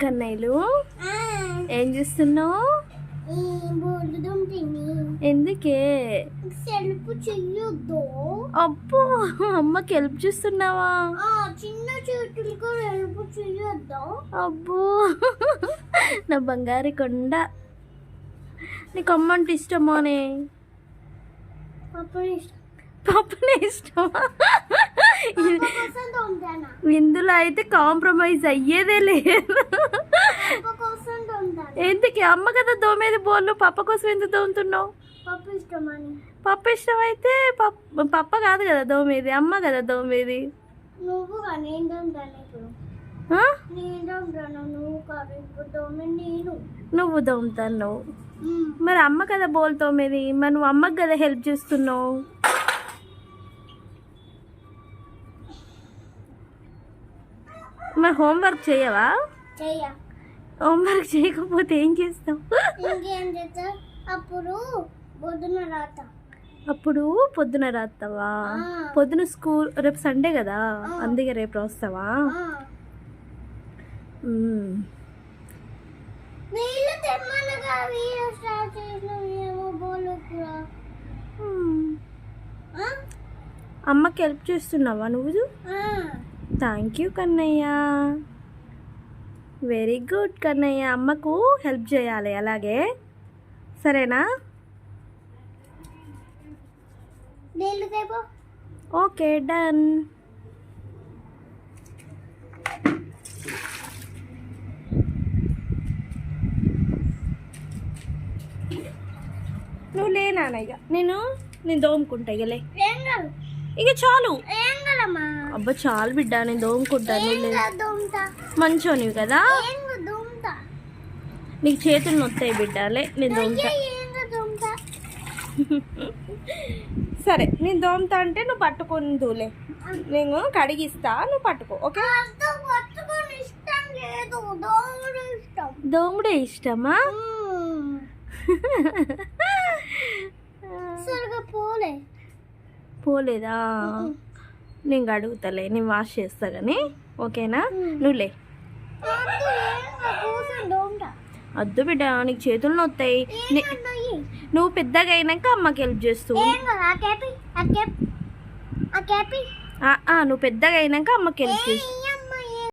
కన్నయ్యలు ఏం చేస్తున్నావు? ఎందుకే హెల్ప్ చెయ్యొద్దు. అబ్బో అమ్మకి హెల్ప్ చేస్తున్నావా? చిన్న చేతులకు హెల్ప్ చెయ్యొద్దు. అబ్బో నా బంగారు కొండ. నీకు అమ్మ అంటే ఇష్టమానే? పప్పునే ఇష్టమా? ఇందులో అయితే కాంప్రమైజ్ అయ్యేదే లేదు. ఎందుకు అమ్మ కదా దోమేది బోళ్ళు, పప్ప కోసం ఎందుకు దోముతున్నావు? పప్పు ఇష్టం అయితే పప్ప కాదు కదా దోమేది, అమ్మ కదా దోమేది. నువ్వు దోముతాను, మరి అమ్మ కదా బోల్ తోమేది, మరి నువ్వు అమ్మకి కదా హెల్ప్ చేస్తున్నావు. మరి హోంవర్క్ చేయవా? హోంవర్క్ చేయకపోతే ఏం చేస్తావు? అప్పుడు పొద్దున రాస్తావా? పొద్దున స్కూల్ రేపు సండే కదా, అందుకే రేపు రాస్తావా? అమ్మకి హెల్ప్ చేస్తున్నావా నువ్వు? Thank you Kannayya, very good Kannayya. అమ్మకు హెల్ప్ చేయాలి అలాగే, సరేనా? Okay done. నువ్వు లేనానయ్య, నేను దోముకుంటా ఇక లే. ఇక చాలు. అబ్బా చాలు బిడ్డ, నేను దోముకుంటాను. మంచోనివి కదా, నీకు చేతులు నొత్తాయి బిడ్డలే, నేను దోముతా. సరే నేను దోముతా అంటే నువ్వు పట్టుకొని దూలే, నేను కడిగిస్తా, నువ్వు పట్టుకో. ఓకే? దోముడే ఇష్టమా? పోలేదా? నేను కడుగుతలే, నేను వాష్ చేస్తా కానీ, ఓకేనా? నువ్వులే. వద్దు బిడ్డ, నీకు చేతులు నొత్తాయి. నువ్వు పెద్దగా అయినాక అమ్మకి హెల్ప్ చేస్తూ. నువ్వు పెద్దగా అయినాక అమ్మకి హెల్ప్ చేస్తూ.